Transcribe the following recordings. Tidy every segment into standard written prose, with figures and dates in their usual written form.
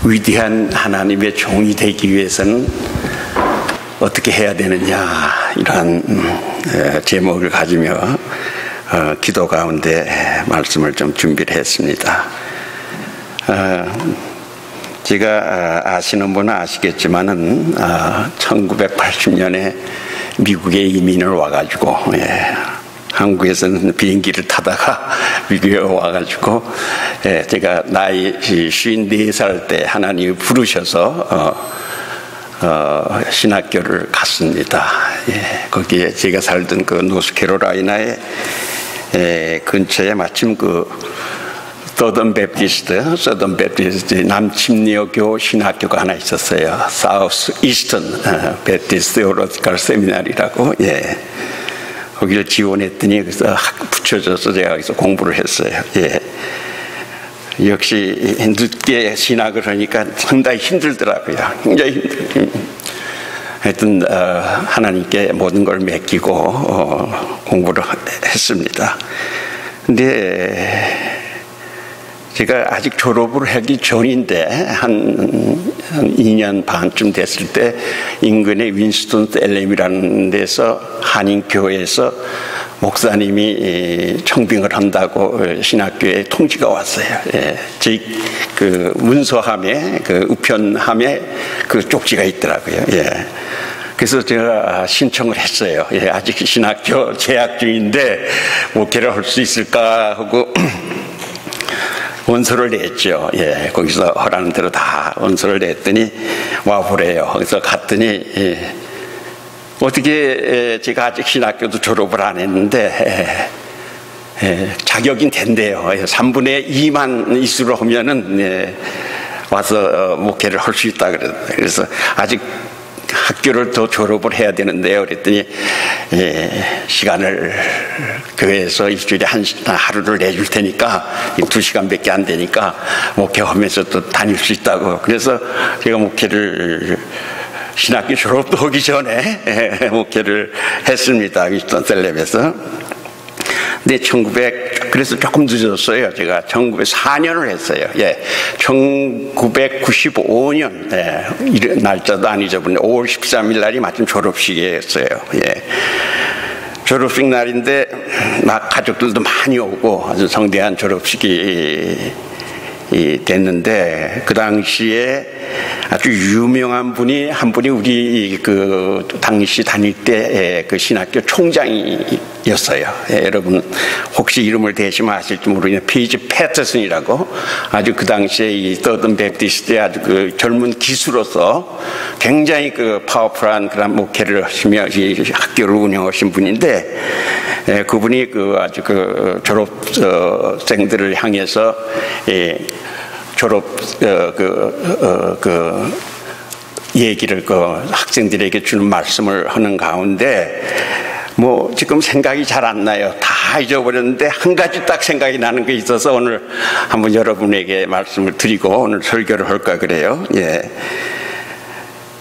위대한 하나님의 종이 되기 위해서는 어떻게 해야 되느냐, 이러한 제목을 가지며 기도 가운데 말씀을 좀 준비를 했습니다. 제가 아시는 분은 아시겠지만은 1980년에 미국에 이민을 와가지고, 한국에서는 비행기를 타다가 미국에 와가지고, 제가 나이 54살 때 하나님이 부르셔서 신학교를 갔습니다. 거기에 제가 살던 그 노스캐롤라이나의 근처에 마침 그 서던 베프티스트 남침리어교 신학교가 하나 있었어요. 사우스 이스턴 베프티스트 테올로지컬 세미나리라고. 거기를 지원했더니 그래서 붙여져서 제가 거기서 공부를 했어요. 역시 늦게 신학을 하니까 상당히 힘들더라고요. 굉장히 힘들어요. 하여튼 하나님께 모든 걸 맡기고 공부를 했습니다. 근데 제가 아직 졸업을 하기 전인데 한 2년 반쯤 됐을 때 인근의 윈스턴 셀렘이라는 데서 한인교회에서 목사님이 청빙을 한다고 신학교에 통지가 왔어요. 제 그 문서함에, 그 우편함에 그 쪽지가 있더라고요. 그래서 제가 신청을 했어요. 아직 신학교 재학 중인데 목회를 할 수 있을까 하고 원서를 냈죠. 거기서 허라는 대로 다 원서를 냈더니 와보래요. 거기서 갔더니 어떻게 제가 아직 신학교도 졸업을 안 했는데 자격이 된대요. 3분의 2만 이수로 하면은 와서 목회를 할 수 있다 그래요. 그래서 아직 학교를 더 졸업을 해야 되는데요. 그랬더니 시간을 교회에서 일주일에 하루를 내줄 테니까 2시간밖에 안 되니까 목회하면서 또 다닐 수 있다고. 그래서 제가 목회를 신학교 졸업도 하기 전에 목회를 했습니다. 윈스턴 셀렘에서. 근데 그래서 조금 늦었어요. 제가 1904년을 했어요. 1995년, 날짜도 안 잊어버렸는데 5월 13일 날이 마침 졸업식이었어요. 졸업식 날인데, 막 가족들도 많이 오고 아주 성대한 졸업식이 됐는데, 그 당시에 아주 유명한 분이 한 분이 우리 그 당시 다닐 때 그 신학교 총장이었어요. 여러분 혹시 이름을 대시면 아실지 모르겠는데 페이지 패터슨이라고, 아주 그 당시에 이 서던 베프티스트의 아주 그 젊은 기수로서 굉장히 그 파워풀한 그런 목회를 하시며 이 학교를 운영하신 분인데, 그분이 그 아주 그 졸업생들을 향해서 졸업 얘기를 학생들에게 주는 말씀을 하는 가운데 지금 생각이 잘 안 나요. 다 잊어버렸는데 한 가지 딱 생각이 나는 게 있어서 오늘 한번 여러분에게 말씀을 드리고 오늘 설교를 할까 그래요.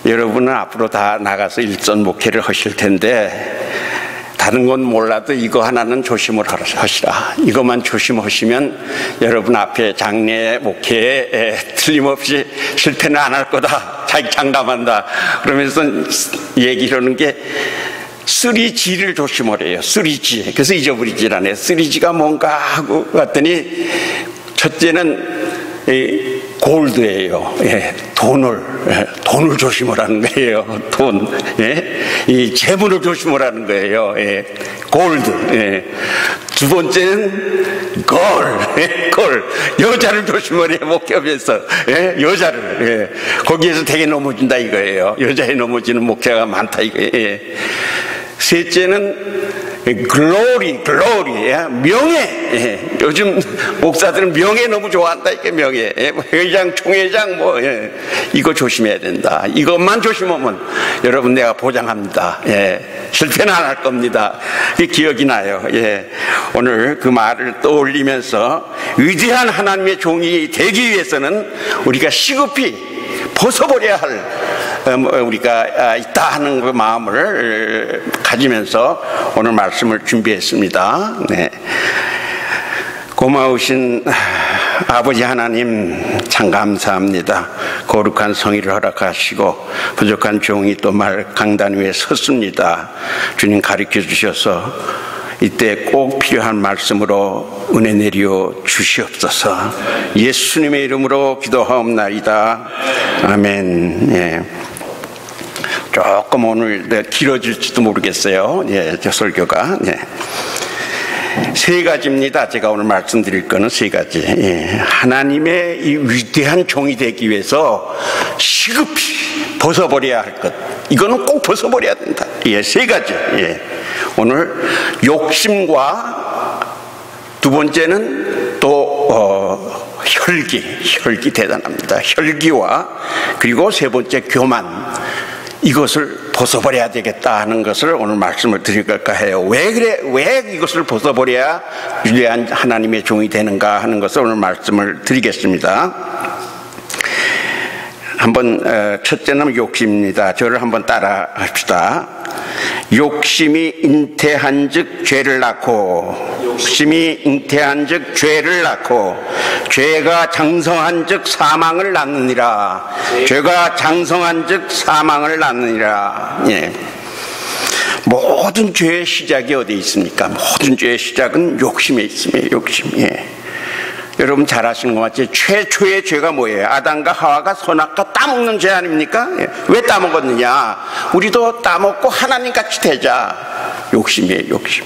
여러분은 앞으로 다 나가서 일선 목회를 하실 텐데 다른 건 몰라도 이거 하나는 조심을 하시라. 이것만 조심하시면 여러분 앞에 장례 목회에 틀림없이 실패는 안 할 거다. 자기 장담한다. 그러면서 얘기하는 게 3G를 조심하래요. 3G. 그래서 잊어버리질 않아요. 3G가 뭔가 하고 갔더니 첫째는 골드예요. 돈을 조심하라는 거예요. 돈. 이 재물을 조심하라는 거예요. 골드. 두 번째는 걸. 여자를 조심하래요. 목회하면서. 여자를. 거기에서 되게 넘어진다 이거예요. 여자에 넘어지는 목회가 많다 이거예요. 셋째는 글로리, 명예. 요즘 목사들은 명예 너무 좋아한다, 이게 명예. 회장, 총회장, 이거 조심해야 된다. 이것만 조심하면 여러분 내가 보장합니다. 실패는 안 할 겁니다. 이 기억이 나요. 오늘 그 말을 떠올리면서 위대한 하나님의 종이 되기 위해서는 우리가 시급히 벗어버려야 할 우리가 있다 하는 그 마음을 가지면서 오늘 말씀을 준비했습니다. 고마우신 아버지 하나님 참 감사합니다. 거룩한 성의를 허락하시고 부족한 종이 또 말 강단 위에 섰습니다. 주님 가르쳐 주셔서 이때 꼭 필요한 말씀으로 은혜 내려 주시옵소서. 예수님의 이름으로 기도하옵나이다. 아멘. 예. 조금 오늘 길어질지도 모르겠어요. 예, 저 설교가. 예. 세 가지입니다. 제가 오늘 말씀드릴 거는 세 가지. 예. 하나님의 이 위대한 종이 되기 위해서 시급히 벗어버려야 할 것. 이거는 꼭 벗어버려야 된다. 예, 세 가지. 예. 오늘 욕심과 두 번째는 또 혈기 대단합니다. 혈기와 그리고 세 번째 교만. 이것을 벗어버려야 되겠다 하는 것을 오늘 말씀을 드릴까 해요. 왜 그래? 왜 이것을 벗어버려야 위대한 하나님의 종이 되는가 하는 것을 오늘 말씀을 드리겠습니다. 한번 첫째는 욕심입니다. 저를 한번 따라 합시다. 욕심이 잉태한즉 죄를 낳고, 욕심이 잉태한즉 죄를 낳고, 죄가 장성한즉 사망을 낳느니라. 죄가 장성한즉 사망을 낳느니라. 예. 모든 죄의 시작이 어디에 있습니까? 모든 죄의 시작은 욕심에 있습니다. 욕심. 예. 여러분 잘 아시는 것 같지? 최초의 죄가 뭐예요? 아담과 하와가 선악과 따먹는 죄 아닙니까? 예. 왜 따먹었느냐? 우리도 따먹고 하나님같이 되자. 욕심이에요, 욕심.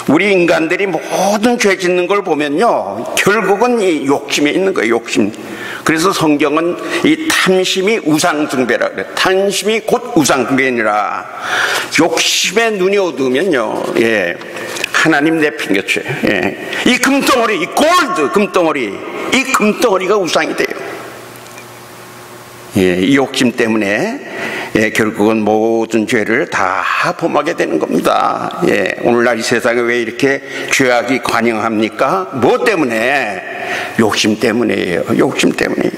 우리 인간들이 모든 죄 짓는 걸 보면요, 결국은 이 욕심에 있는 거예요, 욕심. 그래서 성경은 이 탐심이 우상숭배라 그래요. 탐심이 곧 우상숭배니라. 욕심에 눈이 어두우면요, 예, 하나님 내팽개쳐요. 예. 이 금덩어리, 이 골드 금덩어리, 이 금덩어리가 우상이 돼요. 예, 이 욕심 때문에 예, 결국은 모든 죄를 다 범하게 되는 겁니다. 예, 오늘날 이 세상에 왜 이렇게 죄악이 관영합니까? 뭐 때문에? 욕심 때문이에요. 욕심 때문에.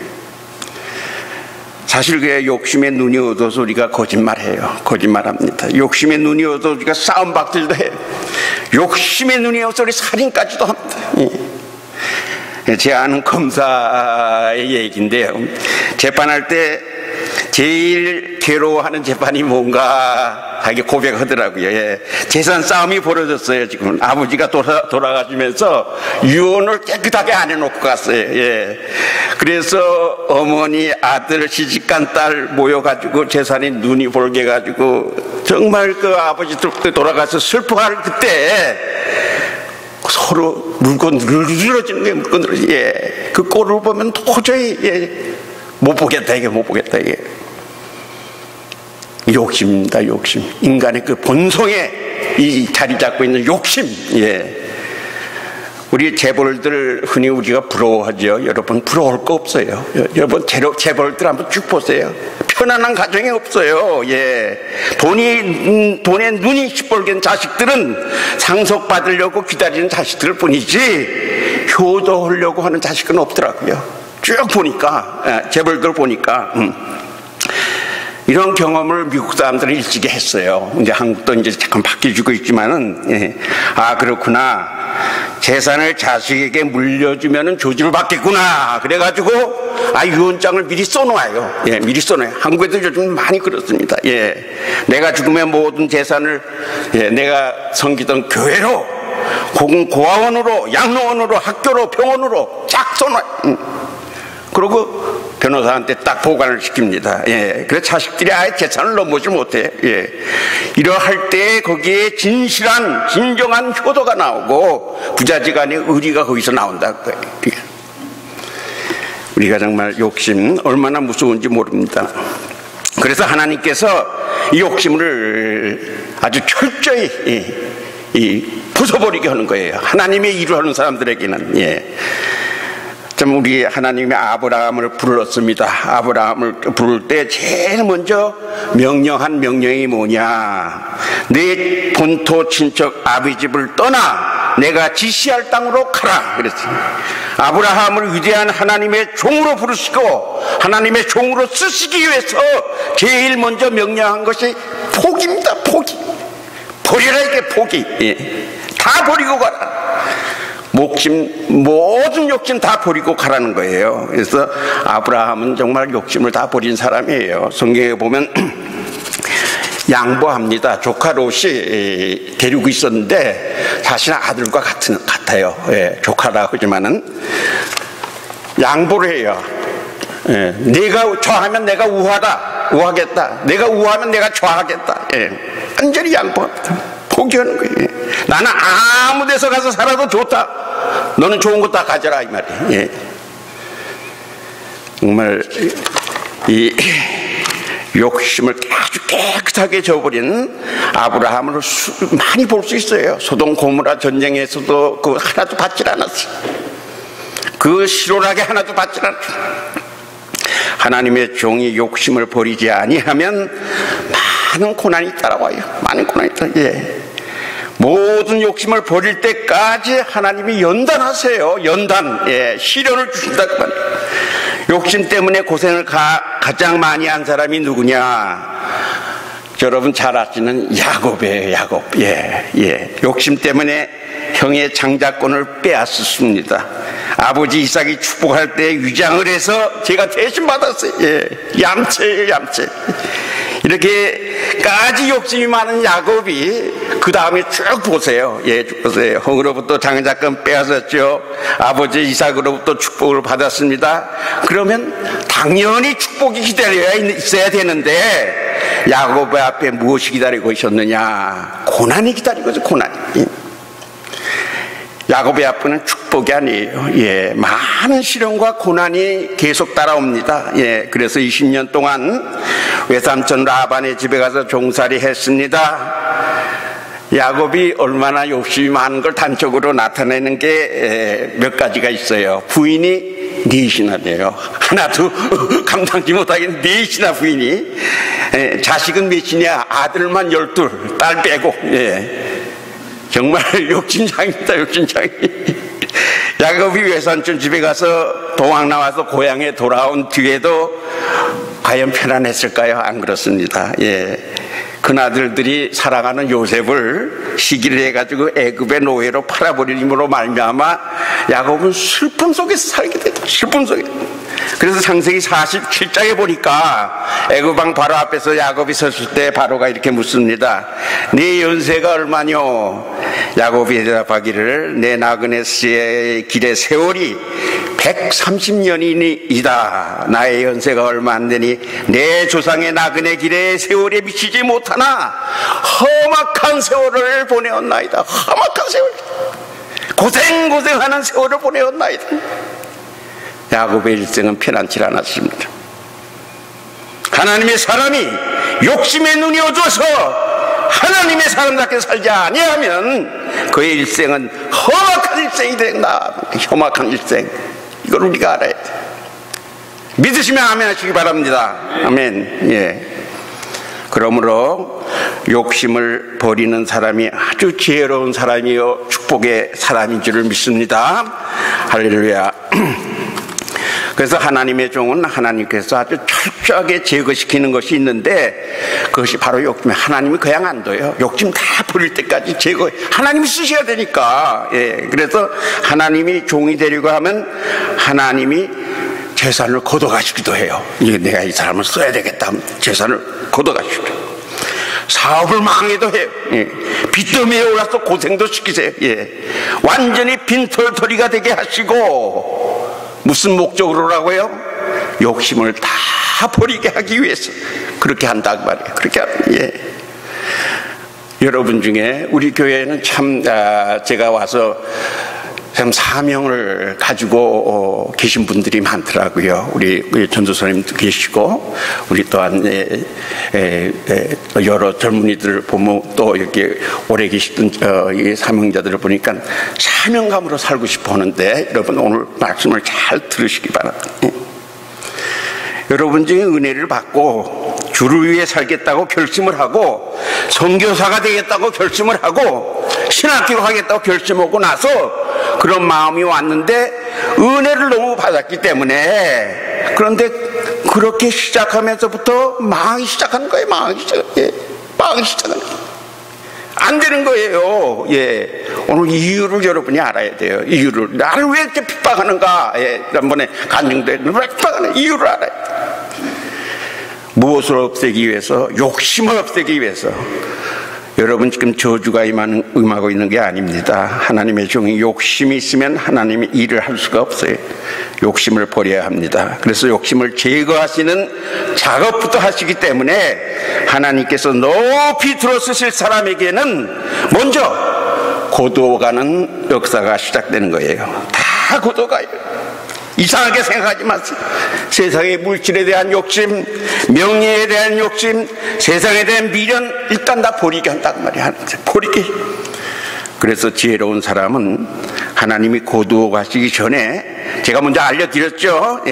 사실 그 욕심에 눈이 어두워서 우리가 거짓말해요. 거짓말합니다. 욕심에 눈이 어두워서 우리가 싸움박질도 해요. 욕심에 눈이 어두워서 우리 살인까지도 합니다. 예. 제 아는 검사의 얘기인데요. 재판할 때 제일 괴로워하는 재판이 뭔가 자기 고백하더라고요. 예. 재산 싸움이 벌어졌어요. 지금 아버지가 돌아가시면서 유언을 깨끗하게 안 해놓고 갔어요. 예. 그래서 어머니, 아들, 시집간 딸 모여가지고 재산이 눈이 볼게 가지고 정말 그 아버지 돌아가서 슬퍼할 그때 서로 물건 늘어지는 게 물건 늘어지. 예. 그 꼴을 보면 도저히 예, 못 보겠다 이게 못 보겠다 이게. 욕심입니다. 욕심. 인간의 그 본성에 이 자리 잡고 있는 욕심. 예. 우리 재벌들 흔히 우리가 부러워하죠. 여러분 부러울 거 없어요. 여러분 재벌들 한번 쭉 보세요. 편안한 가정이 없어요. 예. 돈에 눈이 시뻘건 자식들은 상속받으려고 기다리는 자식들 뿐이지 효도하려고 하는 자식은 없더라고요. 쭉 보니까 재벌들 보니까 이런 경험을 미국 사람들은 일찍이 했어요. 이제 한국도 이제 잠깐 바뀌어지고 있지만은, 예. 아, 그렇구나. 재산을 자식에게 물려주면은 조지를 받겠구나. 그래가지고, 아, 유언장을 미리 써놓아요. 예, 미리 써놔요. 한국에도 요즘 많이 그렇습니다. 예. 내가 죽으면 모든 재산을, 예, 내가 섬기던 교회로, 혹은 고아원으로, 양로원으로, 학교로, 병원으로 쫙 써놔요. 그리고 변호사한테 딱 보관을 시킵니다. 예. 그래서 자식들이 아예 재산을 넘보지 못해. 예. 이러할 때 거기에 진정한 효도가 나오고 부자지간의 의리가 거기서 나온다. 우리가 정말 욕심 얼마나 무서운지 모릅니다. 그래서 하나님께서 이 욕심을 아주 철저히 부숴버리게 하는 거예요. 하나님의 일을 하는 사람들에게는. 예. 참 우리 하나님이 아브라함을 불렀습니다. 아브라함을 부를 때 제일 먼저 명령한 명령이 뭐냐? 내 본토 친척 아비 집을 떠나 내가 지시할 땅으로 가라 그랬습니다. 아브라함을 위대한 하나님의 종으로 부르시고 하나님의 종으로 쓰시기 위해서 제일 먼저 명령한 것이 포기입니다. 포기. 버리라 이게 포기. 예. 다 버리고 가라. 모든 욕심 다 버리고 가라는 거예요. 그래서 아브라함은 정말 욕심을 다 버린 사람이에요. 성경에 보면 양보합니다. 조카 롯이 데리고 있었는데 사실 아들과 같아요. 예, 조카라고 하지만은 양보를 해요. 예, 내가 좌하면 내가 우하겠다. 내가 우하면 내가 좌하겠다. 예, 완전히 양보합니다. 포기하는 거예요. 예. 나는 아무 데서 가서 살아도 좋다. 너는 좋은 거 다 가져라 이 말이에요. 예. 정말 이 욕심을 아주 깨끗하게 져버린 아브라함을 많이 볼 수 있어요. 소돔 고모라 전쟁에서도 그 하나도 받질 않았어요. 그 실오라게 하나도 받질 않았어요. 하나님의 종이 욕심을 버리지 아니하면 많은 고난이 따라와요. 많은 고난이 따라와요. 예. 모든 욕심을 버릴 때까지 하나님이 연단하세요. 연단, 예, 시련을 주신다 그 말이에요. 욕심 때문에 고생을 가장 많이 한 사람이 누구냐? 여러분 잘 아시는 야곱이에요. 야곱. 예. 욕심 때문에 형의 장자권을 빼앗았습니다. 아버지 이삭이 축복할 때 위장을 해서 제가 대신 받았어요. 예. 얌체예요, 얌체. 이렇게까지 욕심이 많은 야곱이 그 다음에 쭉 보세요. 예, 보세요. 형으로부터 장자권 빼앗았죠. 아버지 이삭으로부터 축복을 받았습니다. 그러면 당연히 축복이 기다려야 있어야 되는데 야곱의 앞에 무엇이 기다리고 있었느냐? 고난이 기다리고 있어요. 고난이. 야곱의 앞에는 축복이 아니에요. 예, 많은 시련과 고난이 계속 따라옵니다. 예, 그래서 20년 동안 외삼촌 라반의 집에 가서 종살이 했습니다. 야곱이 얼마나 욕심이 많은 걸 단적으로 나타내는 게 몇 가지가 있어요. 부인이 넷이나 돼요. 하나도 감당지 못하게 넷이나 부인이. 자식은 몇이냐? 아들만 12, 딸 빼고. 예. 정말 욕심장입니다. 욕심장이. 야곱이 외삼촌 집에 가서 도망 나와서 고향에 돌아온 뒤에도 과연 편안했을까요? 안 그렇습니다. 예. 그나들들이 사랑하는 요셉을 시기를 해가지고 애굽의 노예로 팔아버림으로 말미암아 야곱은 슬픔 속에서 살게 됐다. 슬픔 속에. 그래서 창세기 47장에 보니까 애굽왕 바로 앞에서 야곱이 섰을 때 바로가 이렇게 묻습니다. 네 연세가 얼마뇨? 야곱이 대답하기를 내 나그네의 길의 세월이 130년이다. 나의 연세가 얼마 안 되니 내 조상의 나그네 길의 세월에 미치지 못하나 험악한 세월을 보내었나이다. 험악한 세월. 고생하는 세월을 보내었나이다. 야곱의 일생은 편안치 않았습니다. 하나님의 사람이 욕심에 눈이 어두워서 하나님의 사람답게 살지 아니하면 그의 일생은 험악한 일생이 된다. 험악한 일생. 이걸 우리가 알아야 돼. 믿으시면 아멘 하시기 바랍니다. 아멘. 예. 그러므로 욕심을 버리는 사람이 아주 지혜로운 사람이요 축복의 사람인 줄을 믿습니다. 할렐루야. 그래서 하나님의 종은 하나님께서 아주 철저하게 제거시키는 것이 있는데 그것이 바로 욕심. 하나님이 그냥 안 둬요. 욕심 다 버릴 때까지 제거. 하나님이 쓰셔야 되니까. 예. 그래서 하나님이 종이 되려고 하면 하나님이 재산을 걷어가시기도 해요. 이게 내가 이 사람을 써야 되겠다 하면 재산을 걷어가시기도 해요. 사업을 망해도 해요. 예. 빚더미에 올라서 고생도 시키세요. 예. 완전히 빈털터리가 되게 하시고 무슨 목적으로라고요? 욕심을 다 버리게 하기 위해서 그렇게 한다 그 말이에요. 그렇게 예. 여러분 중에 우리 교회는 참 제가 와서 참 사명을 가지고 계신 분들이 많더라고요. 우리 전도사님도 계시고 우리 또한 여러 젊은이들 보면 또 이렇게 오래 계시던 사명자들을 보니까 사명감으로 살고 싶어 하는데 여러분 오늘 말씀을 잘 들으시기 바랍니다. 여러분 중에 은혜를 받고 주를 위해 살겠다고 결심을 하고 선교사가 되겠다고 결심을 하고 신학교로 하겠다고 결심하고 나서 그런 마음이 왔는데 은혜를 너무 받았기 때문에 그런데 그렇게 시작하면서부터 망하기 시작하는 거예요. 망하기 시작하는 거예요. 안 되는 거예요. 예. 오늘 이유를 여러분이 알아야 돼요. 이유를. 나를 왜 이렇게 핍박하는가? 지난번에 간증도 했는데 왜 핍박하는 이유를 알아야 돼. 무엇을 없애기 위해서? 욕심을 없애기 위해서. 여러분 지금 저주가 임하고 있는 게 아닙니다. 하나님의 종이 욕심이 있으면 하나님이 일을 할 수가 없어요. 욕심을 버려야 합니다. 그래서 욕심을 제거하시는 작업부터 하시기 때문에 하나님께서 높이 들어서실 사람에게는 먼저 고도가는 역사가 시작되는 거예요. 다 고도가요. 이상하게 생각하지 마세요. 세상의 물질에 대한 욕심, 명예에 대한 욕심, 세상에 대한 미련 일단 다 버리게 한단 말이야. 버리게. 그래서 지혜로운 사람은 하나님이 고도 가시기 전에 제가 먼저 알려드렸죠.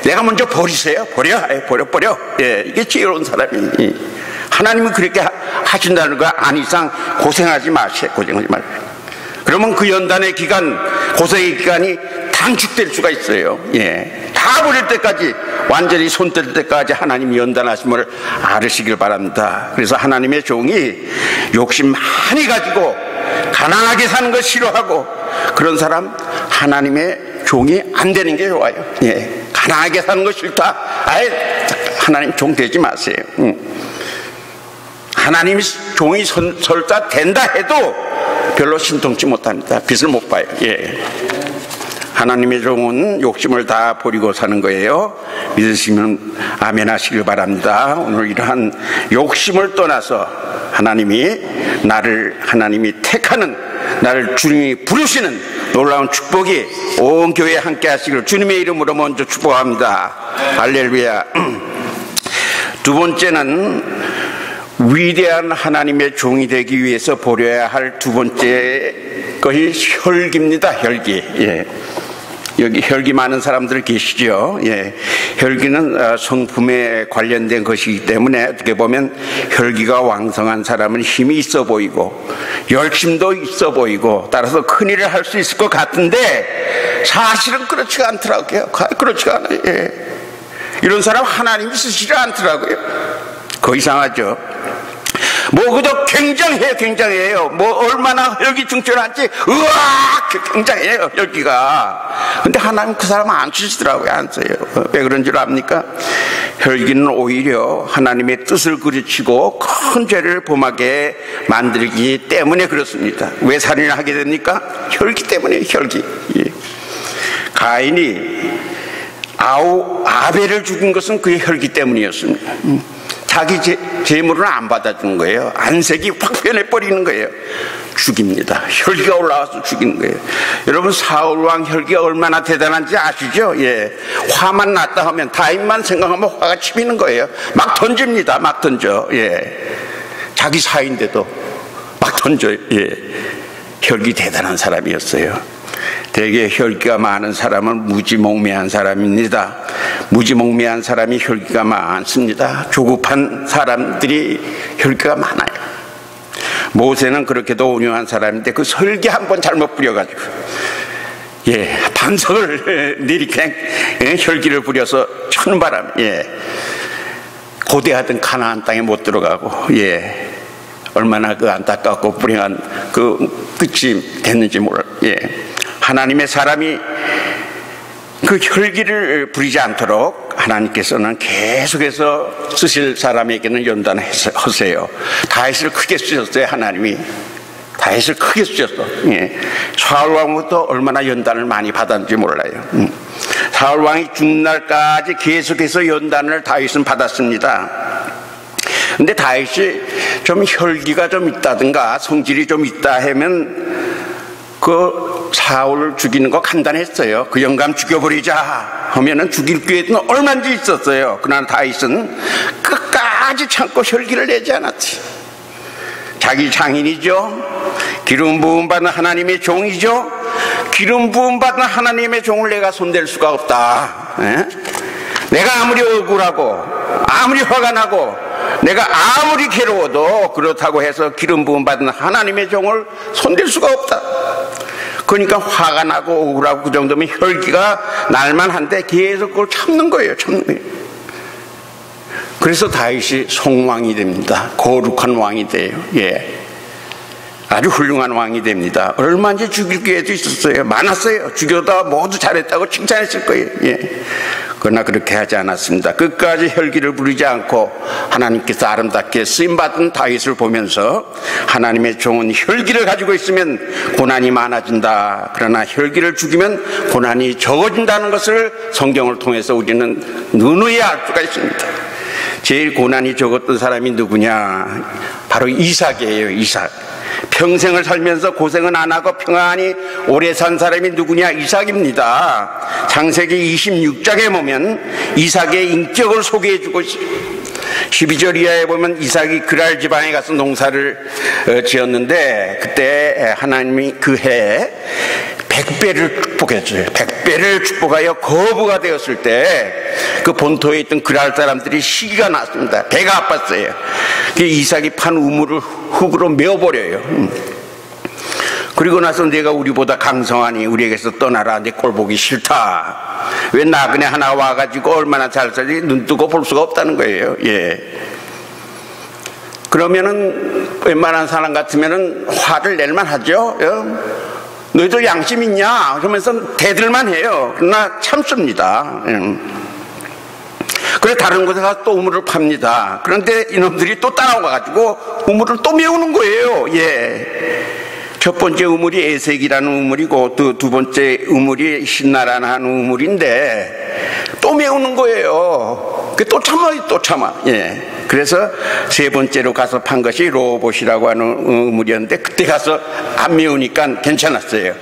내가 먼저 버리세요. 버려. 이게 지혜로운 사람이. 하나님은 그렇게 하신다는 거 안 이상 고생하지 마세요. 그러면 그 연단의 기간, 고생의 기간이 단축될 수가 있어요. 다 버릴 때까지, 완전히 손 뗄 때까지 하나님이 연단하심을 알으시길 바랍니다. 그래서 하나님의 종이 욕심 많이 가지고 가난하게 사는 거 싫어하고 그런 사람 하나님의 종이 안 되는 게 좋아요. 가난하게 사는 거 싫다. 아예 하나님 종 되지 마세요. 하나님이 종이 설사 된다 해도 별로 신통치 못합니다. 빛을 못 봐요. 하나님의 종은 욕심을 다 버리고 사는 거예요. 믿으시면 아멘 하시길 바랍니다. 오늘 이러한 욕심을 떠나서 하나님이 택하는, 나를 주님이 부르시는 놀라운 축복이 온 교회에 함께 하시기를 주님의 이름으로 먼저 축복합니다. 할렐루야. 두 번째는 위대한 하나님의 종이 되기 위해서 버려야 할 두 번째 것이 혈기입니다. 혈기. 여기 혈기 많은 사람들 계시죠. 혈기는 성품에 관련된 것이기 때문에 어떻게 보면 혈기가 왕성한 사람은 힘이 있어 보이고 열심도 있어 보이고 따라서 큰일을 할 수 있을 것 같은데 사실은 그렇지가 않더라고요. 그렇지가 않아요. 이런 사람 하나님이 쓰시지 않더라고요. 거 이상하죠. 그저 굉장해요. 얼마나 혈기 충천한지, 으악! 굉장해요, 혈기가. 근데 하나님 그 사람 안 쓰시더라고요, 안 써요. 왜 그런 줄 압니까? 혈기는 오히려 하나님의 뜻을 그르치고 큰 죄를 범하게 만들기 때문에 그렇습니다. 왜 살인을 하게 됩니까? 혈기 때문에, 혈기. 가인이 아벨을 죽인 것은 그의 혈기 때문이었습니다. 자기 재물은 안 받아주는 거예요. 안색이 확 변해버리는 거예요. 죽입니다. 혈기가 올라와서 죽이는 거예요. 여러분, 사울왕 혈기가 얼마나 대단한지 아시죠? 화만 났다 하면, 다윗만 생각하면 화가 치미는 거예요. 막 던집니다. 막 던져. 자기 사이인데도 막 던져요. 혈기 대단한 사람이었어요. 되게 혈기가 많은 사람은 무지몽매한 사람입니다. 무지몽매한 사람이 혈기가 많습니다. 조급한 사람들이 혈기가 많아요. 모세는 그렇게도 온유한 사람인데 그 설기 한번 잘못 부려가지고 반석을 내리켜 혈기를 부려서 쳐는 바람, 고대하던 가나안 땅에 못 들어가고, 얼마나 그 안타깝고 불행한 그 끝이 됐는지 몰라요. 하나님의 사람이 그 혈기를 부리지 않도록 하나님께서는 계속해서 쓰실 사람에게는 연단하세요. 다윗을 크게 쓰셨어요. 하나님이 다윗을 크게 쓰셨어. 사울왕부터 얼마나 연단을 많이 받았는지 몰라요. 사울왕이 죽는 날까지 계속해서 연단을 다윗은 받았습니다. 근데 다윗이 좀 혈기가 좀 있다든가 성질이 좀 있다 하면 그 사울을 죽이는 거 간단했어요. 그 영감 죽여버리자 하면은 죽일 기회는 얼마든지 있었어요. 그러나 다윗은 끝까지 참고 혈기를 내지 않았지. 자기 장인이죠. 기름 부음 받은 하나님의 종이죠. 기름 부음 받은 하나님의 종을 내가 손댈 수가 없다. 내가 아무리 억울하고 아무리 화가 나고 내가 아무리 괴로워도 그렇다고 해서 기름 부음 받은 하나님의 종을 손댈 수가 없다. 그러니까 화가 나고 억울하고 그 정도면 혈기가 날만한데 계속 그걸 참는 거예요. 그래서 다윗이 송왕이 됩니다. 거룩한 왕이 돼요. 아주 훌륭한 왕이 됩니다. 얼마든지 죽일 기회도 있었어요. 많았어요. 죽여다 모두 잘했다고 칭찬했을 거예요. 예. 그러나 그렇게 하지 않았습니다. 끝까지 혈기를 부리지 않고 하나님께서 아름답게 쓰임받은 다윗을 보면서 하나님의 종은 혈기를 가지고 있으면 고난이 많아진다. 그러나 혈기를 죽이면 고난이 적어진다는 것을 성경을 통해서 우리는 누누이 알 수가 있습니다. 제일 고난이 적었던 사람이 누구냐? 바로 이삭이에요. 이삭. 평생을 살면서 고생은 안 하고 평안히 오래 산 사람이 누구냐? 이삭입니다. 창세기 26장에 보면 이삭의 인격을 소개해주고 있어요. 12절 이하에 보면 이삭이 그랄 지방에 가서 농사를 지었는데 그때 하나님이 그 해에 100배를 축복했어요. 100배를 축복하여 거부가 되었을 때 그 본토에 있던 그랄 사람들이 시기가 났습니다. 배가 아팠어요. 이삭이 판 우물을 흙으로 메어버려요. 그리고 나서 내가 우리보다 강성하니 우리에게서 떠나라. 내 꼴 보기 싫다. 왜 나그네 하나 와가지고 얼마나 잘 살지 눈 뜨고 볼 수가 없다는 거예요. 예. 그러면은 웬만한 사람 같으면은 화를 낼만 하죠. 너희들 양심 있냐? 그러면서 대들만 해요. 그러나 참습니다. 그래서 다른 곳에 가서 또 우물을 팝니다. 그런데 이놈들이 또 따라와가지고 우물을 또 메우는 거예요. 예. 첫 번째 우물이 에색이라는 우물이고 두 번째 우물이 신나라는 우물인데 또 메우는 거예요. 또 참아요, 또 참아. 예. 그래서 세 번째로 가서 판 것이 로봇이라고 하는 우물이었는데 그때 가서 안 메우니까 괜찮았어요.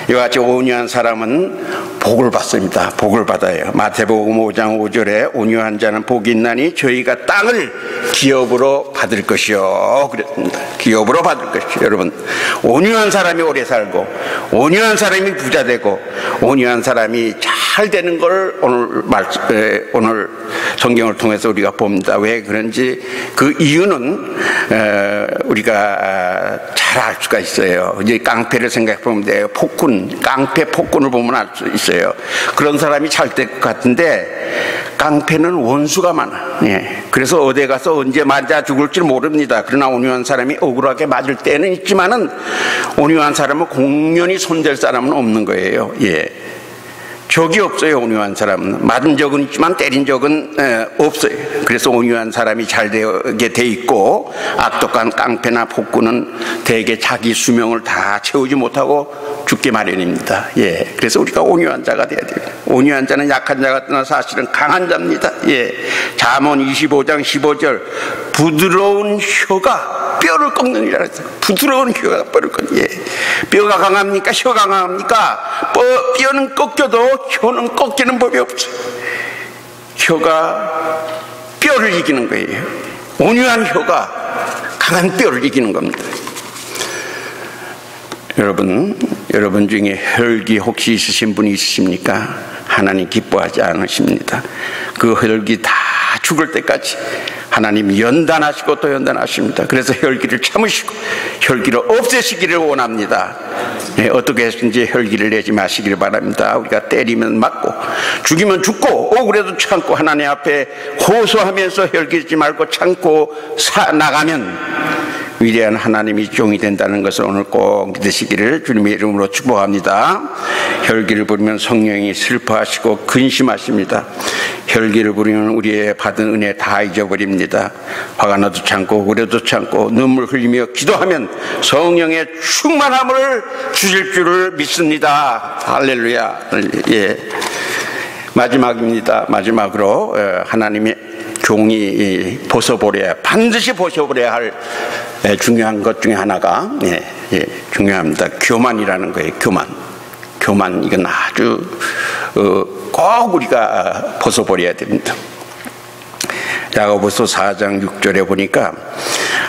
이와 같이 온유한 사람은 복을 받습니다. 복을 받아요. 마태복음 5장 5절에 온유한 자는 복이 있나니 저희가 땅을 기업으로 받을 것이요. 그랬습니다. 기업으로 받을 것이요. 여러분, 온유한 사람이 오래 살고 온유한 사람이 부자 되고 온유한 사람이 잘 되는 걸 오늘 성경을 통해서 우리가 봅니다. 왜 그런지 그 이유는 우리가 잘 알 수가 있어요. 이제 깡패를 생각해 보면 돼요. 폭군, 깡패 폭군을 보면 알 수 있어요. 그런 사람이 잘 될 것 같은데 깡패는 원수가 많아. 예. 그래서 어디 가서 언제 맞아 죽을지 모릅니다. 그러나 온유한 사람이 억울하게 맞을 때는 있지만은 온유한 사람은 공연히 손댈 사람은 없는 거예요. 예. 적이 없어요. 온유한 사람은 맞은 적은 있지만 때린 적은 없어요. 그래서 온유한 사람이 잘 되게 돼 있고 악독한 깡패나 폭군은 대개 자기 수명을 다 채우지 못하고 죽게 마련입니다. 예, 그래서 우리가 온유한 자가 돼야 돼요. 온유한 자는 약한 자 같으나 사실은 강한 자입니다. 예, 잠언 25장 15절 부드러운 혀가 뼈를 꺾느니라 했어요. 부드러운 혀가 뼈를 꺾는. 예. 뼈가 강합니까? 혀가 강합니까? 뼈는 꺾여도 혀는 꺾이는 법이 없어요. 혀가 뼈를 이기는 거예요. 온유한 혀가 강한 뼈를 이기는 겁니다. 여러분 중에 혈기 혹시 있으신 분이 있으십니까? 하나님 기뻐하지 않으십니다. 그 혈기 다 죽을 때까지 하나님 연단하시고 또 연단하십니다. 그래서 혈기를 참으시고 혈기를 없애시기를 원합니다. 예, 어떻게 해서든지 혈기를 내지 마시기를 바랍니다. 우리가 때리면 맞고 죽이면 죽고 억울해도 참고 하나님 앞에 호소하면서 혈기지 말고 참고 나가면 위대한 하나님이 종이 된다는 것을 오늘 꼭 믿으시기를 주님의 이름으로 축복합니다. 혈기를 부리면 성령이 슬퍼하시고 근심하십니다. 혈기를 부리면 우리의 받은 은혜 다 잊어버립니다. 화가 나도 참고 억울해도 참고 눈물 흘리며 기도하면 성령의 충만함을 주실 줄을 믿습니다. 할렐루야. 예. 마지막입니다. 마지막으로 하나님의 종이 벗어버려야, 반드시 벗어버려야 할 중요한 것 중에 하나가 중요합니다. 교만이라는 거예요. 교만 이건 아주 꼭 우리가 벗어버려야 됩니다. 야고보서 4장 6절에 보니까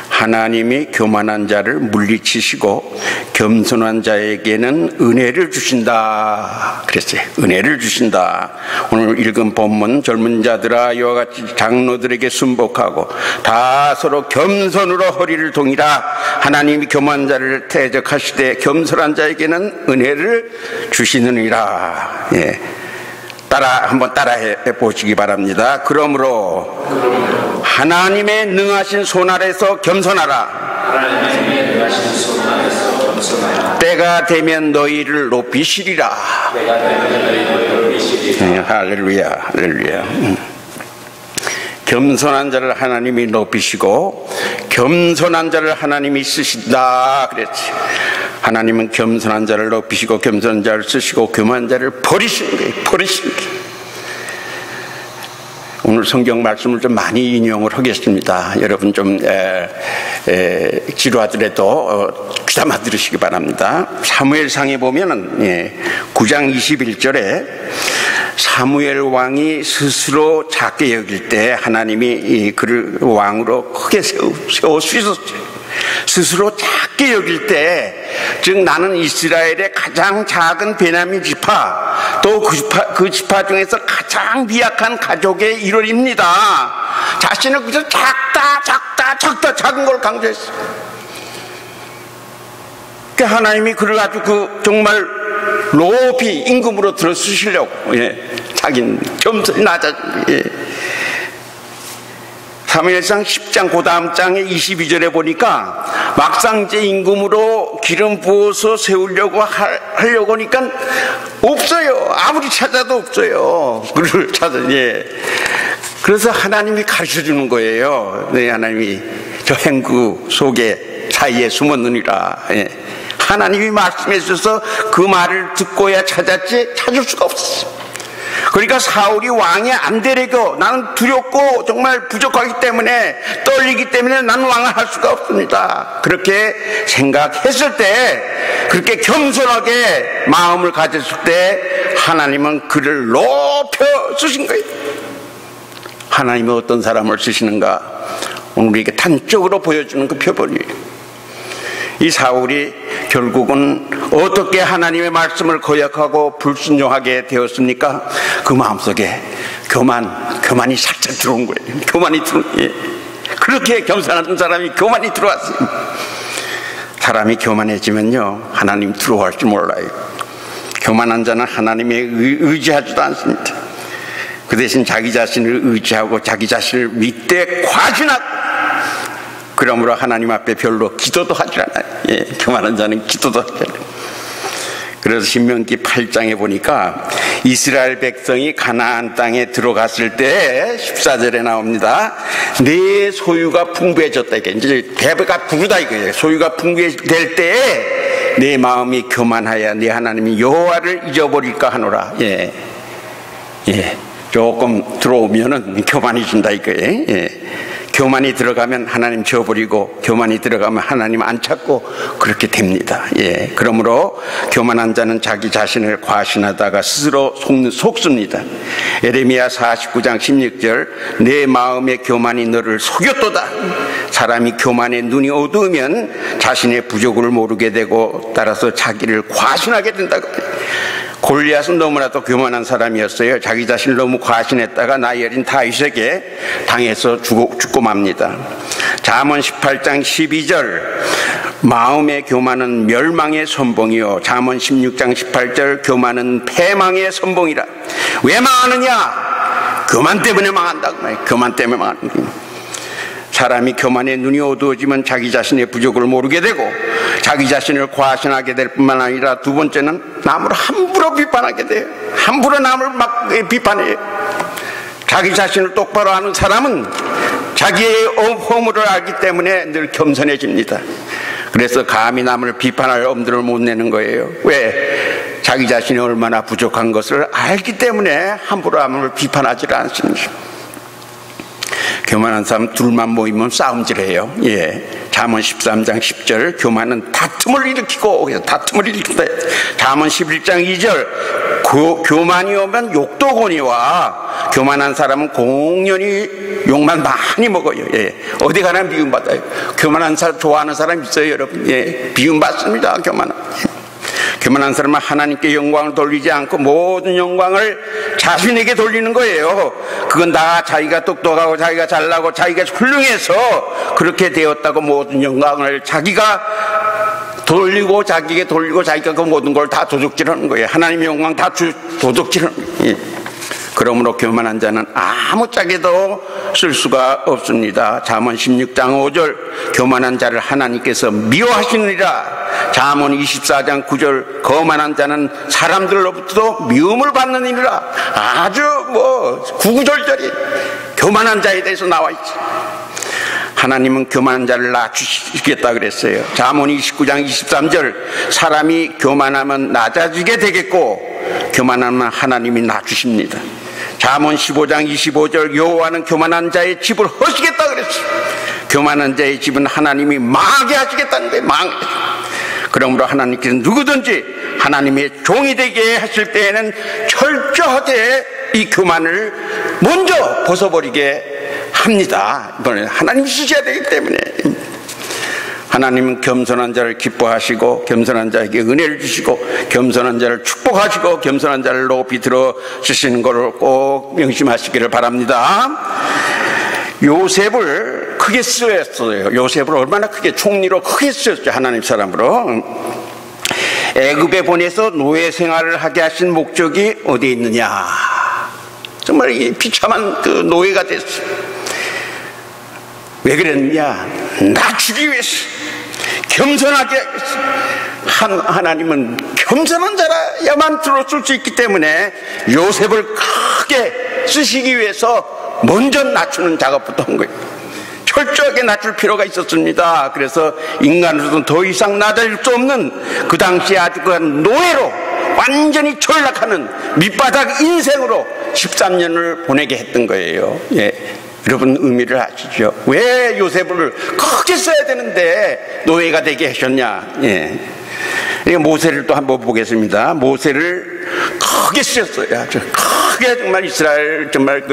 하나님이 교만한 자를 물리치시고 겸손한 자에게는 은혜를 주신다 그랬어요. 은혜를 주신다. 오늘 읽은 본문 젊은 자들아 이와 같이 장로들에게 순복하고 다 서로 겸손으로 허리를 동이라. 하나님이 교만한 자를 대적하시되 겸손한 자에게는 은혜를 주시느니라. 예. 한번 따라해 보시기 바랍니다. 그러므로 하나님의 능하신 손 아래서 겸손하라. 때가 되면 너희를 높이시리라. 할렐루야, 할렐루야. 겸손한 자를 하나님이 높이시고 겸손한 자를 하나님이 쓰신다 그랬지. 하나님은 겸손한 자를 높이시고 겸손한 자를 쓰시고 교만한 자를 버리시는 거예요. 버리시는 거예요. 오늘 성경 말씀을 좀 많이 인용을 하겠습니다. 여러분 좀 지루하더라도 귀담아 들으시기 바랍니다. 사무엘상에 보면은 9장 21절에 사무엘 왕이 스스로 작게 여길 때 하나님이 그를 왕으로 크게 세워 주셨어요. 스스로 작게 여길 때, 즉 나는 이스라엘의 가장 작은 베냐민 지파, 또 그 지파 중에서 가장 미약한 가족의 일원입니다. 자신을 그저 작다 작은 걸 강조했어요. 그러니까 하나님이 그를 아주 정말 높이 임금으로 들어 쓰시려고, 자기는 겸손히 낮아지. 사무엘상 10장 그 다음 장에 22절에 보니까 막상 이제 임금으로 기름 부어서 세우려고 하려고 하니까 없어요. 아무리 찾아도 없어요. 그를 그래서 하나님이 가르쳐 주는 거예요. 네, 하나님이 저 행구 속에 사이에 숨었느니라. 하나님이 말씀해 주셔서 그 말을 듣고야 찾았지 찾을 수가 없었어요. 그러니까 사울이 왕이 안 되려고, 나는 두렵고 정말 부족하기 때문에, 떨리기 때문에 나는 왕을 할 수가 없습니다. 그렇게 생각했을 때, 그렇게 겸손하게 마음을 가졌을 때 하나님은 그를 높여 쓰신 거예요. 하나님은 어떤 사람을 쓰시는가, 오늘 우리에게 단적으로 보여주는 그 표본이에요. 이 사울이 결국은 어떻게 하나님의 말씀을 거역하고 불순종하게 되었습니까? 그 마음속에 교만이 살짝 들어온 거예요. 그렇게 겸손한 사람이 교만이 들어왔어요. 사람이 교만해지면요, 하나님 들어올 줄 몰라요. 교만한 자는 하나님에 의지하지도 않습니다. 그 대신 자기 자신을 의지하고 자기 자신을 믿되 과신하고, 그러므로 하나님 앞에 별로 기도도 하지 않아요. 교만한 자는 기도도 하지 않아요. 그래서 신명기 8장에 보니까 이스라엘 백성이 가나안 땅에 들어갔을 때 14절에 나옵니다. 내 소유가 풍부해졌다. 이제 배가 부르다 이거예요. 소유가 풍부해질 때에 내 마음이 교만하여 내 하나님이 여호와를 잊어버릴까 하노라. 조금 들어오면은 교만해진다 이거예요. 교만이 들어가면 하나님 지워버리고, 교만이 들어가면 하나님 안 찾고, 그렇게 됩니다. 그러므로 교만한 자는 자기 자신을 과신하다가 스스로 속습니다. 에레미야 49장 16절, 내 마음의 교만이 너를 속였도다. 사람이 교만에 눈이 어두우면 자신의 부족을 모르게 되고, 따라서 자기를 과신하게 된다고. 골리앗은 너무나도 교만한 사람이었어요. 자기 자신을 너무 과신했다가 나이 어린 다윗에게 당해서 죽고 맙니다. 잠언 18장 12절, 마음의 교만은 멸망의 선봉이요, 잠언 16장 18절, 교만은 패망의 선봉이라. 왜 망하느냐? 교만 때문에 망한다고 말이에요. 교만 때문에 망하는 거예요. 사람이 교만에 눈이 어두워지면 자기 자신의 부족을 모르게 되고, 자기 자신을 과신하게 될 뿐만 아니라, 두 번째는 남을 함부로 비판하게 돼요. 함부로 남을 막 비판해요. 자기 자신을 똑바로 아는 사람은 자기의 허물을 알기 때문에 늘 겸손해집니다. 그래서 감히 남을 비판할 엄두를 못 내는 거예요. 왜? 자기 자신이 얼마나 부족한 것을 알기 때문에 함부로 남을 비판하지 않습니다. 교만한 사람 둘만 모이면 싸움질해요. 잠언 13장 10절, 교만은 다툼을 일으키고, 다툼을 일으킨다. 잠언 11장 2절, 교만이 오면 욕도거니와 교만한 사람은 공연히 욕만 많이 먹어요. 어디 가나 미움받아요. 교만한 사람 좋아하는 사람 있어요, 여러분? 미움받습니다, 교만한 사람은 하나님께 영광을 돌리지 않고 모든 영광을 자신에게 돌리는 거예요. 그건 다 자기가 똑똑하고 자기가 잘나고 자기가 훌륭해서 그렇게 되었다고 모든 영광을 자기가 돌리고 자기에게 돌리고 자기가 그 모든 걸 다 도둑질하는 거예요. 하나님의 영광 다 도둑질하는 거예요. 그러므로 교만한 자는 아무짝에도 쓸 수가 없습니다. 잠언 16장 5절 교만한 자를 하나님께서 미워하시느니라. 잠언 24장 9절 거만한 자는 사람들로부터도 미움을 받느니라. 아주 구구절절히 교만한 자에 대해서 나와 있죠. 하나님은 교만한 자를 낮추시겠다 그랬어요. 잠언 29장 23절 사람이 교만하면 낮아지게 되겠고 교만하면 하나님이 낮추십니다. 잠언 15장 25절 여호와는 교만한 자의 집을 허시겠다 그랬어요. 교만한 자의 집은 하나님이 망하게 하시겠다는 거예요. 그러므로 하나님께서 누구든지 하나님의 종이 되게 하실 때에는 철저하게 이 교만을 먼저 벗어버리게 합니다. 이번에 하나님이 쓰셔야 되기 때문에. 하나님은 겸손한 자를 기뻐하시고 겸손한 자에게 은혜를 주시고 겸손한 자를 축복하시고 겸손한 자를 높이 들어주시는 것을 꼭 명심하시기를 바랍니다. 요셉을 크게 쓰였어요. 요셉을 얼마나 크게 총리로 크게 쓰였죠. 하나님 사람으로. 애굽에 보내서 노예 생활을 하게 하신 목적이 어디에 있느냐. 정말 이 비참한 그 노예가 됐어요. 왜 그랬느냐? 낮추기 위해서, 겸손하게 하나님은 겸손한 자라야만 들어줄 수 있기 때문에 요셉을 크게 쓰시기 위해서 먼저 낮추는 작업부터 한 거예요. 철저하게 낮출 필요가 있었습니다. 그래서 인간으로서는 더 이상 낮아질 수 없는 그 당시에 아주 그 노예로 완전히 전락하는 밑바닥 인생으로 13년을 보내게 했던 거예요. 예. 여러분 의미를 아시죠? 왜 요셉을 크게 써야 되는데 노예가 되게 하셨냐? 예. 모세를 또 한번 보겠습니다. 모세를 크게 쓰셨어요. 아주 크게 정말 이스라엘 정말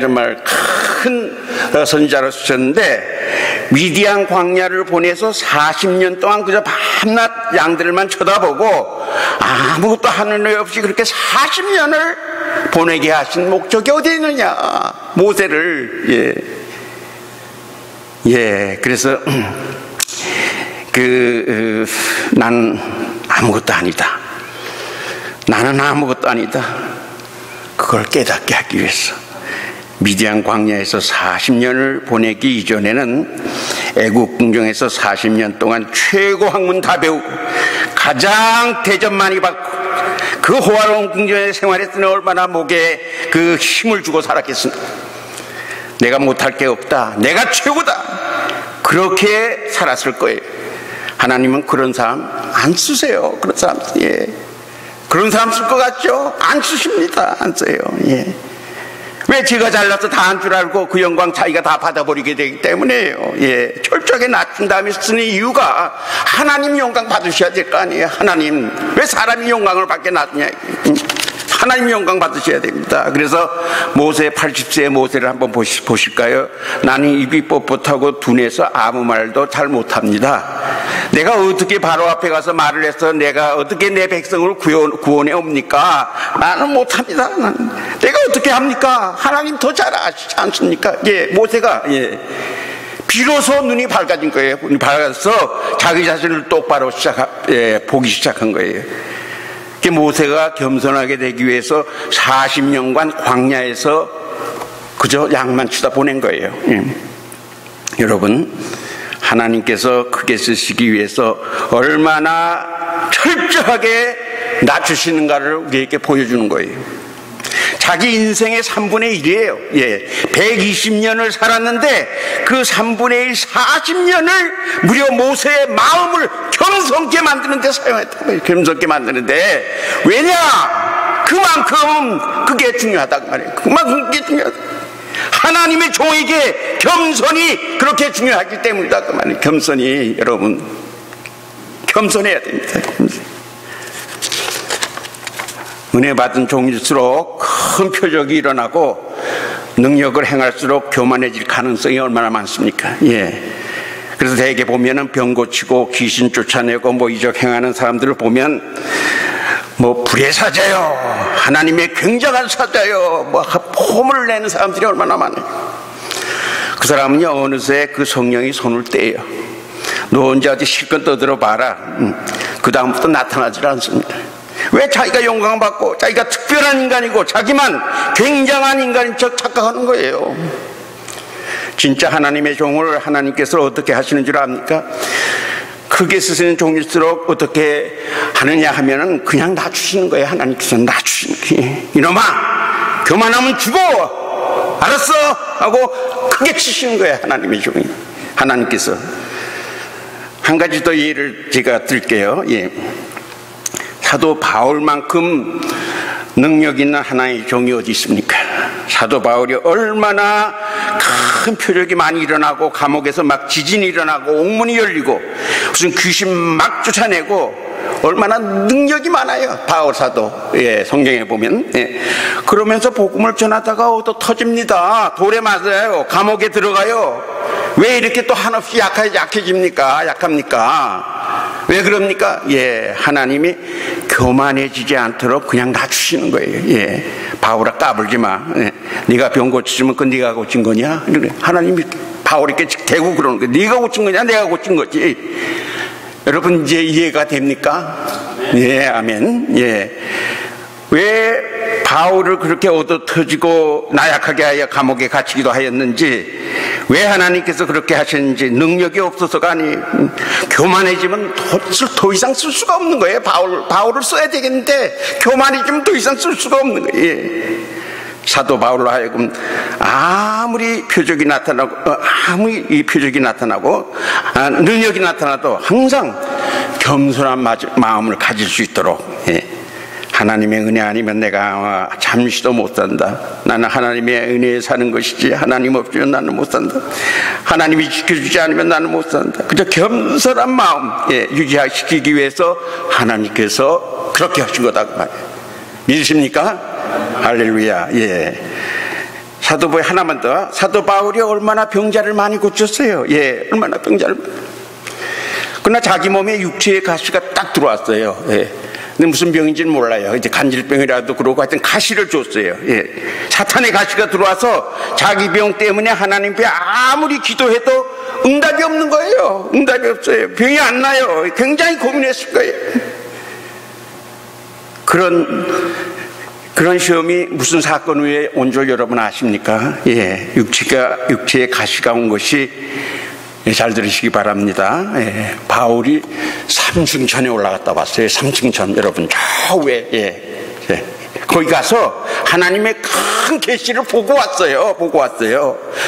정말 큰 선지자로 쓰셨는데 미디안 광야를 보내서 40년 동안 그저 밤낮 양들만 쳐다보고 아무것도 하는 일 없이 그렇게 40년을 보내게 하신 목적이 어디 있느냐? 모세를 그래서 나는 아무것도 아니다. 나는 아무것도 아니다. 그걸 깨닫게 하기 위해서 미디안 광야에서 40년을 보내기 이전에는 애국 궁정에서 40년 동안 최고 학문 다 배우고 가장 대접 많이 받고 그 호화로운 궁정에 생활했으니 얼마나 목에 그 힘을 주고 살았겠습니까? 내가 못할 게 없다. 내가 최고다. 그렇게 살았을 거예요. 하나님은 그런 사람 안 쓰세요. 그런 사람, 그런 사람 쓸 것 같죠? 안 쓰십니다. 안 써요. 왜 제가 잘나서 다 한 줄 알고 그 영광 자기가 다 받아버리게 되기 때문에요. 철저하게 낮춘 다음에 쓰는 이유가 하나님 영광 받으셔야 될 거 아니에요. 하나님 왜 사람이 영광을 받게 놨냐. 하나님 영광 받으셔야 됩니다. 그래서 모세 80세의 모세를 한번 보실까요? 나는 입이 뻣뻣하고 둔해서 아무 말도 잘 못합니다. 내가 어떻게 바로 앞에 가서 말을 해서 내가 어떻게 내 백성을 구원해 옵니까? 나는 못합니다. 내가 어떻게 합니까? 하나님 더 잘 아시지 않습니까? 모세가 비로소 눈이 밝아진 거예요. 눈이 밝아서 자기 자신을 똑바로 보기 시작한 거예요. 모세가 겸손하게 되기 위해서 40년간 광야에서 그저 양만 치다 보낸 거예요. 여러분, 하나님께서 크게 쓰시기 위해서 얼마나 철저하게 낮추시는가를 우리에게 보여주는 거예요. 자기 인생의 3분의 1이에요. 120년을 살았는데 그 3분의 1, 40년을 무려 모세의 마음을 겸손케 만드는 데 사용했다는 거예요. 겸손케 만드는데. 왜냐? 그만큼 그게 중요하다고 말이에요. 그만큼 그게 중요하다. 하나님의 종에게 겸손이 그렇게 중요하기 때문이다. 그 말이에요. 겸손이, 여러분, 겸손해야 됩니다. 겸손. 은혜 받은 종일수록 큰 표적이 일어나고 능력을 행할수록 교만해질 가능성이 얼마나 많습니까? 그래서 대개 보면은 병 고치고 귀신 쫓아내고 이적 행하는 사람들을 보면 불의 사자요, 하나님의 굉장한 사자요, 폼을 내는 사람들이 얼마나 많아요. 그 사람은요 어느새 그 성령이 손을 떼요. 너 언제 어디 실컷 떠들어 봐라. 그 다음부터 나타나질 않습니다. 왜 자기가 영광받고 자기가 특별한 인간이고 자기만 굉장한 인간인 척 착각하는 거예요. 진짜 하나님의 종을 하나님께서 어떻게 하시는 줄 압니까? 크게 쓰시는 종일수록 어떻게 하느냐 하면은 그냥 놔주시는 거예요. 하나님께서 놔주시는 거예요. 이놈아, 교만하면 죽어! 알았어! 하고 크게 치시는 거예요. 하나님의 종이. 하나님께서. 한 가지 더 예를 제가 들게요. 예. 사도 바울만큼 능력 있는 하나님의 종이 어디 있습니까? 사도 바울이 얼마나 큰 표적이 많이 일어나고 감옥에서 막 지진이 일어나고 옥문이 열리고 무슨 귀신 막 쫓아내고 얼마나 능력이 많아요. 바울 사도. 예, 성경에 보면. 예. 그러면서 복음을 전하다가 얻어 터집니다. 돌에 맞아요. 감옥에 들어가요. 왜 이렇게 또 한없이 약해집니까? 약합니까? 왜 그럽니까? 예, 하나님이 교만해지지 않도록 그냥 놔주시는 거예요. 예, 바울아 까불지 마. 예, 네가 병 고치면 그건 네가 고친 거냐? 하나님이 바울에게 대고 그러는 거예요. 네가 고친 거냐? 내가 고친 거지. 여러분 이제 이해가 됩니까? 예, 아멘. 예. 왜 바울을 그렇게 얻어 터지고 나약하게 하여 감옥에 갇히기도 하였는지, 왜 하나님께서 그렇게 하셨는지, 능력이 없어서가 아니, 교만해지면 더 이상 쓸 수가 없는 거예요. 바울을 써야 되겠는데 교만해지면 더 이상 쓸 수가 없는 거예요. 예. 사도 바울로 하여금 아무리 표적이 나타나고 능력이 나타나도 항상 겸손한 마음을 가질 수 있도록, 예. 하나님의 은혜 아니면 내가 잠시도 못 산다. 나는 하나님의 은혜에 사는 것이지 하나님 없이는 나는 못 산다. 하나님이 지켜주지 않으면 나는 못 산다. 그저 겸손한 마음, 예, 유지시키기 위해서 하나님께서 그렇게 하신 거다 그 말이에요. 믿으십니까? 할렐루야. 예. 사도부에 하나만 더. 사도 바울이 얼마나 병자를 많이 고쳤어요. 예, 얼마나 병자를. 그러나 자기 몸에 육체의 가시가 딱 들어왔어요. 예. 근데 무슨 병인지는 몰라요. 이제 간질병이라도 그러고 하여튼 가시를 줬어요. 예. 사탄의 가시가 들어와서 자기 병 때문에 하나님께 아무리 기도해도 응답이 없는 거예요. 응답이 없어요. 병이 안 나요. 굉장히 고민했을 거예요. 그런 시험이 무슨 사건 후에 온 줄 여러분 아십니까? 예. 육체에 가시가 온 것이, 예, 잘 들으시기 바랍니다. 예, 바울이 삼층천에 올라갔다 왔어요. 삼층천. 여러분 저 위에, 예, 예. 거기 가서 하나님의 큰 계시를 보고 왔어요.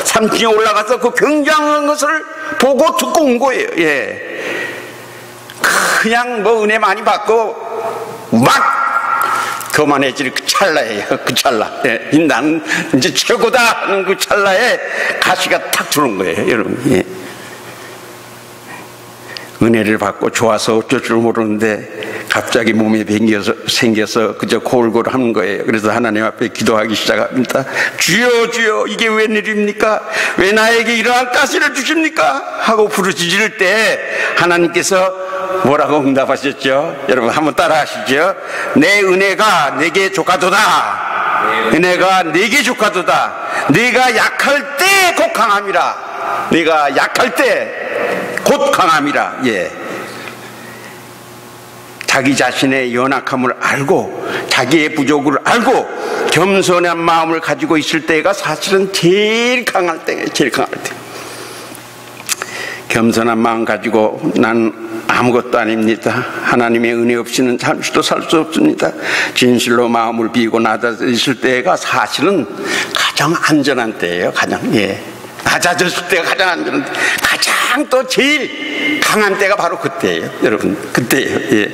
삼층에 올라가서 그 굉장한 것을 보고 듣고 온 거예요. 예. 그냥 뭐 은혜 많이 받고 막 교만해질 그 찰나예요. 그 찰나. 예. 나는 이제 최고다 하는 그 찰나에 가시가 탁 들어온 거예요. 여러분. 예. 은혜를 받고 좋아서 어쩔 줄 모르는데 갑자기 몸에 생겨서 그저 골골 하는 거예요. 그래서 하나님 앞에 기도하기 시작합니다. 주여 주여 이게 웬일입니까? 왜 나에게 이러한 가시를 주십니까? 하고 부르짖을 때 하나님께서 뭐라고 응답하셨죠? 여러분 한번 따라 하시죠. 내 은혜가 내게 조카도다. 은혜가 내게 조카도다. 네가 약할 때 곧 강함이라. 네가 약할 때 곧 강함이라. 예. 자기 자신의 연약함을 알고 자기의 부족을 알고 겸손한 마음을 가지고 있을 때가 사실은 제일 강할 때예요. 제일 강할 때. 겸손한 마음 가지고 난 아무것도 아닙니다. 하나님의 은혜 없이는 잠시도 살 수 없습니다. 진실로 마음을 비우고 낮아져 있을 때가 사실은 가장 안전한 때예요. 예. 낮아졌을 때가 가장 안전한 때. 가장 또 제일 강한 때가 바로 그때예요. 여러분, 그때예요. 예.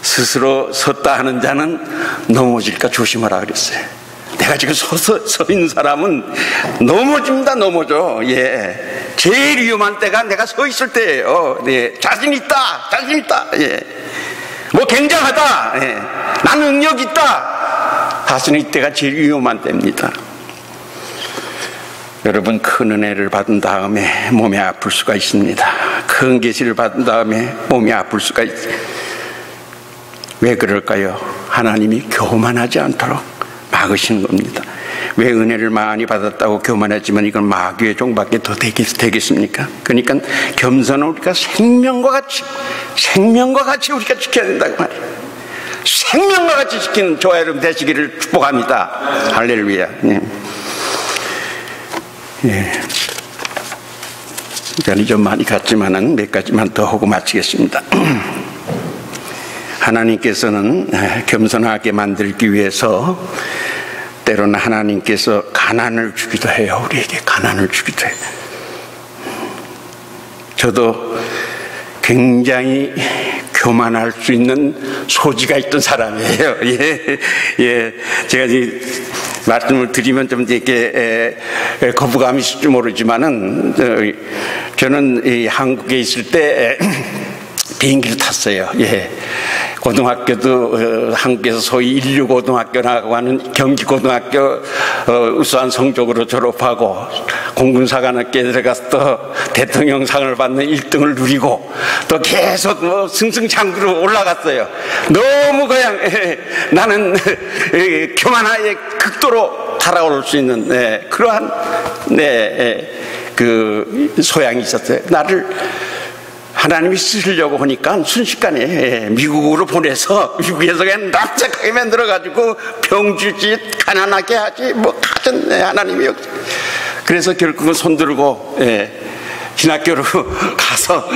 스스로 섰다 하는 자는 넘어질까 조심하라 그랬어요. 내가 지금 서 있는 사람은 넘어집니다. 넘어져. 예. 제일 위험한 때가 내가 서 있을 때예요. 예. 자신 있다. 예. 뭐 굉장하다. 예. 나는 능력 있다. 사실은 이때가 제일 위험한 때입니다. 여러분, 큰 은혜를 받은 다음에 몸이 아플 수가 있습니다. 큰 계시를 받은 다음에 몸이 아플 수가 있어요. 왜 그럴까요? 하나님이 교만하지 않도록 막으시는 겁니다. 왜 은혜를 많이 받았다고 교만하지만 이건 마귀의 종밖에 더 되겠습니까? 그러니까 겸손은 우리가 생명과 같이 우리가 지켜야 된다고 말이에요. 생명과 같이 지키는 저와 여러분 되시기를 축복합니다. 할렐루야. 예. 시간이 좀 많이 갔지만은 몇 가지만 더 하고 마치겠습니다. 하나님께서는 겸손하게 만들기 위해서 때로는 하나님께서 가난을 주기도 해요. 우리에게 가난을 주기도 해요. 저도 굉장히 교만할 수 있는 소지가 있던 사람이에요. 예. 제가 이제 말씀을 드리면 좀 이렇게 거부감이 있을지 모르지만은 저는 이 한국에 있을 때 비행기를 탔어요. 예. 고등학교도 한국에서 소위 인류고등학교라고 하는 경기고등학교 우수한 성적으로 졸업하고 공군사관학교에 들어가서 또 대통령상을 받는 1등을 누리고 또 계속 뭐 승승장구로 올라갔어요. 너무 그냥 나는 교만하게 극도로 달아올 수 있는 그러한 그 소양이 있었어요. 나를 하나님이 쓰시려고 하니까 순식간에 미국으로 보내서 미국에서 그냥 납작하게 만들어가지고 병주지 가난하게 하지 뭐 가진 하나님이 없어. 그래서 결국은 손들고 신학교로 가서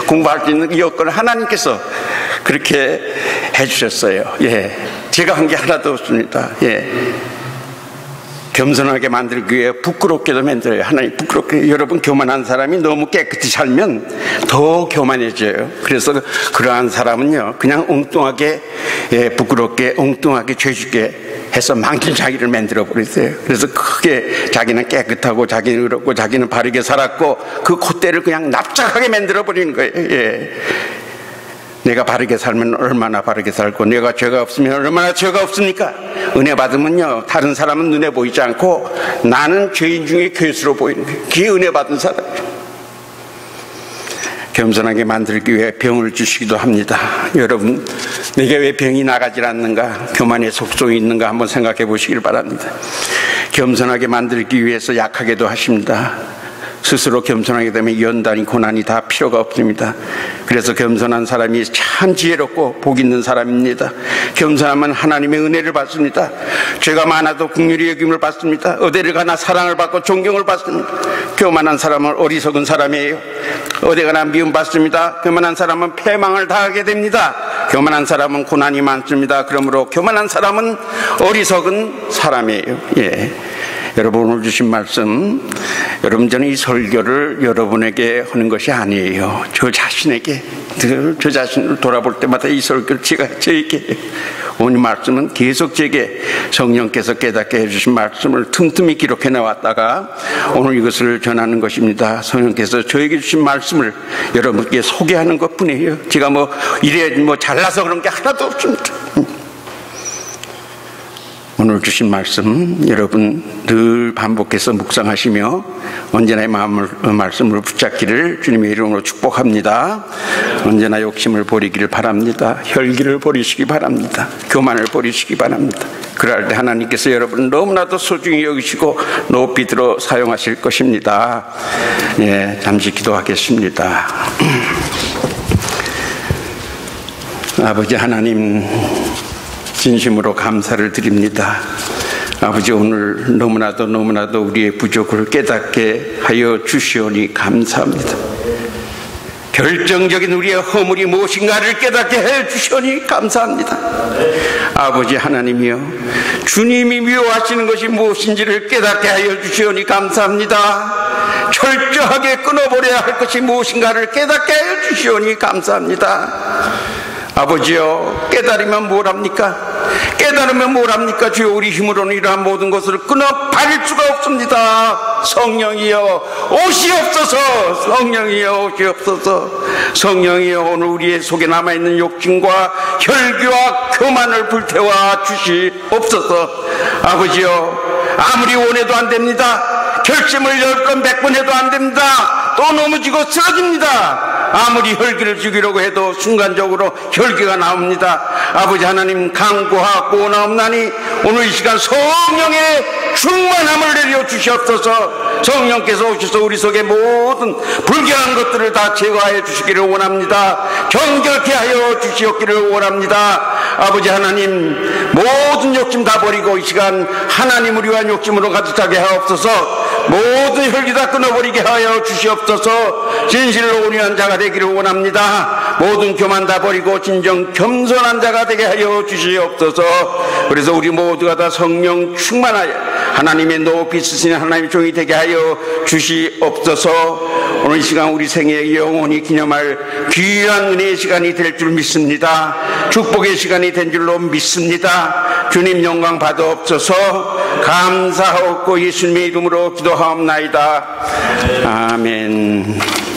공부할 수 있는 여건을 하나님께서 그렇게 해주셨어요. 제가 한 게 하나도 없습니다. 겸손하게 만들기 위해 부끄럽게도 만들어요. 하나님 부끄럽게. 여러분 교만한 사람이 너무 깨끗이 살면 더 교만해져요. 그래서 그러한 사람은요 그냥 엉뚱하게 부끄럽게 엉뚱하게 죄짓게 해서 망친 자기를 만들어 버렸어요. 그래서 크게 자기는 깨끗하고 자기는 의롭고 자기는 바르게 살았고 그 콧대를 그냥 납작하게 만들어 버리는 거예요. 내가 바르게 살면 얼마나 바르게 살고 내가 죄가 없으면 얼마나 죄가 없습니까? 은혜 받으면요 다른 사람은 눈에 보이지 않고 나는 죄인 중에 괴수로 보이는 거예요. 그게 은혜 받은 사람이에요. 겸손하게 만들기 위해 병을 주시기도 합니다. 여러분 내게 왜 병이 나가질 않는가, 교만의 속성이 있는가 한번 생각해 보시길 바랍니다. 겸손하게 만들기 위해서 약하게도 하십니다. 스스로 겸손하게 되면 연단이 고난이 다 필요가 없습니다. 그래서 겸손한 사람이 참 지혜롭고 복 있는 사람입니다. 겸손하면 하나님의 은혜를 받습니다. 죄가 많아도 긍휼히 여김을 받습니다. 어디를 가나 사랑을 받고 존경을 받습니다. 교만한 사람은 어리석은 사람이에요. 어디 가나 미움받습니다. 교만한 사람은 패망을 당하게 됩니다. 교만한 사람은 고난이 많습니다. 그러므로 교만한 사람은 어리석은 사람이에요. 여러분 오늘 주신 말씀, 여러분 저는 이 설교를 여러분에게 하는 것이 아니에요. 저 자신에게, 저 자신을 돌아볼 때마다 이 설교를 제가 저에게 해요. 오늘 말씀은 계속 제게 성령께서 깨닫게 해주신 말씀을 틈틈이 기록해 나왔다가 오늘 이것을 전하는 것입니다. 성령께서 저에게 주신 말씀을 여러분께 소개하는 것 뿐이에요. 제가 뭐 이래 뭐 잘나서 그런 게 하나도 없습니다. 오늘 주신 말씀 여러분 늘 반복해서 묵상하시며 언제나 말씀을 붙잡기를 주님의 이름으로 축복합니다. 언제나 욕심을 버리기를 바랍니다. 혈기를 버리시기 바랍니다. 교만을 버리시기 바랍니다. 그럴 때 하나님께서 여러분을 너무나도 소중히 여기시고 높이 들어 사용하실 것입니다. 잠시 기도하겠습니다. 아버지 하나님, 진심으로 감사를 드립니다. 아버지 오늘 너무나도 우리의 부족을 깨닫게 하여 주시오니 감사합니다. 결정적인 우리의 허물이 무엇인가를 깨닫게 해 주시오니 감사합니다. 아버지 하나님이여, 주님이 미워하시는 것이 무엇인지를 깨닫게 하여 주시오니 감사합니다. 철저하게 끊어버려야 할 것이 무엇인가를 깨닫게 하여 주시오니 감사합니다. 아버지여, 깨달으면 뭘 합니까? 깨달으면 뭘 합니까? 주여, 우리 힘으로는 이러한 모든 것을 끊어 버릴 수가 없습니다. 성령이여 오시옵소서. 성령이여 오시옵소서. 성령이여 오늘 우리의 속에 남아있는 욕심과 혈기와 교만을 불태워 주시옵소서. 아버지여, 아무리 원해도 안 됩니다. 결심을 10번 100번 해도 안 됩니다. 또 넘어지고 쓰러집니다. 아무리 혈기를 죽이려고 해도 순간적으로 혈기가 나옵니다. 아버지 하나님, 간구하고 나옵나니 오늘 이 시간 성령의 충만함을 하여 주시옵소서. 성령께서 오셔서 우리 속에 모든 불결한 것들을 다 제거하여 주시기를 원합니다. 경결케 하여 주시옵기를 원합니다. 아버지 하나님, 모든 욕심 다 버리고 이 시간 하나님을 위한 욕심으로 가득하게 하옵소서. 모든 혈기 다 끊어버리게 하여 주시옵소서. 진실로 온유한 자가 되기를 원합니다. 모든 교만 다 버리고 진정 겸손한 자가 되게 하여 주시옵소서. 그래서 우리 모두가 다 성령 충만하여 하나님의 높이 쓰시는 하나님의 종이 되게 하여 주시옵소서. 오늘 이 시간 우리 생애 영원히 기념할 귀한 은혜의 시간이 될 줄 믿습니다. 축복의 시간이 된 줄로 믿습니다. 주님 영광 받아옵소서. 감사하옵고 예수님의 이름으로 기도하옵나이다. 아멘.